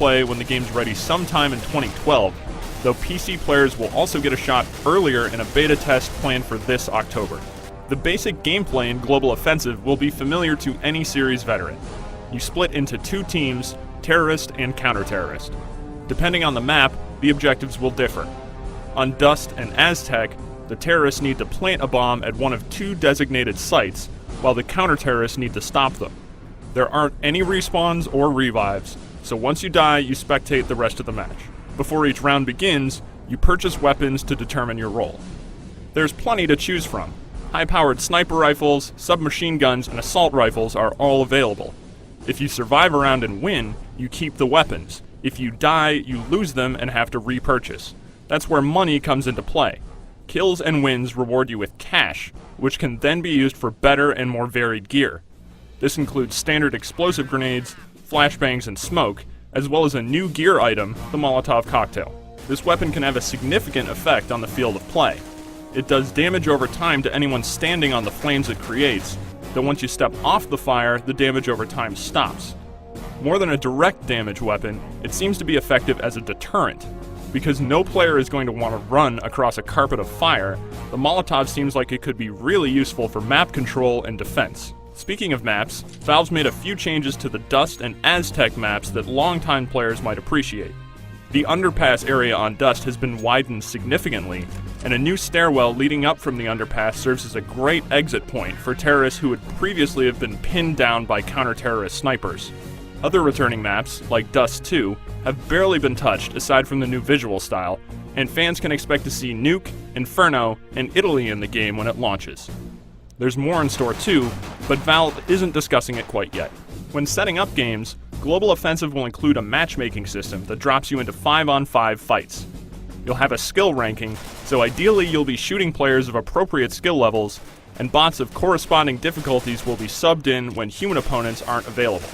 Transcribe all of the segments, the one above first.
play when the game's ready sometime in 2012, though PC players will also get a shot earlier in a beta test planned for this October. The basic gameplay in Global Offensive will be familiar to any series veteran. You split into two teams, terrorist and counter-terrorist. Depending on the map, the objectives will differ. On Dust and Aztec, the terrorists need to plant a bomb at one of two designated sites, while the counter-terrorists need to stop them. There aren't any respawns or revives, so once you die, you spectate the rest of the match. Before each round begins, you purchase weapons to determine your role. There's plenty to choose from. High-powered sniper rifles, submachine guns, and assault rifles are all available. If you survive a round and win, you keep the weapons. If you die, you lose them and have to repurchase. That's where money comes into play. Kills and wins reward you with cash, which can then be used for better and more varied gear. This includes standard explosive grenades, flashbangs, and smoke, as well as a new gear item, the Molotov cocktail. This weapon can have a significant effect on the field of play. It does damage over time to anyone standing on the flames it creates, though once you step off the fire, the damage over time stops. More than a direct damage weapon, it seems to be effective as a deterrent. Because no player is going to want to run across a carpet of fire, the Molotov seems like it could be really useful for map control and defense. Speaking of maps, Valve's made a few changes to the Dust and Aztec maps that longtime players might appreciate. The underpass area on Dust has been widened significantly, and a new stairwell leading up from the underpass serves as a great exit point for terrorists who would previously have been pinned down by counter-terrorist snipers. Other returning maps, like Dust 2, have barely been touched aside from the new visual style, and fans can expect to see Nuke, Inferno, and Italy in the game when it launches. There's more in store too, but Valve isn't discussing it quite yet. When setting up games, Global Offensive will include a matchmaking system that drops you into 5-on-5 fights. You'll have a skill ranking, so ideally you'll be shooting players of appropriate skill levels, and bots of corresponding difficulties will be subbed in when human opponents aren't available.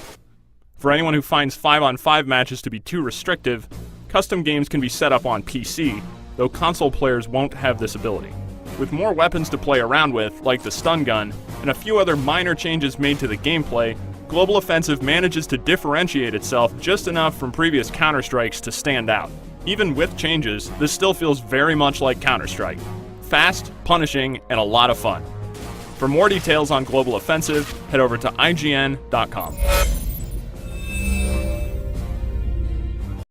For anyone who finds 5-on-5 matches to be too restrictive, custom games can be set up on PC, though console players won't have this ability. With more weapons to play around with, like the stun gun, and a few other minor changes made to the gameplay, Global Offensive manages to differentiate itself just enough from previous Counter-Strikes to stand out. Even with changes, this still feels very much like Counter-Strike. Fast, punishing, and a lot of fun. For more details on Global Offensive, head over to IGN.com.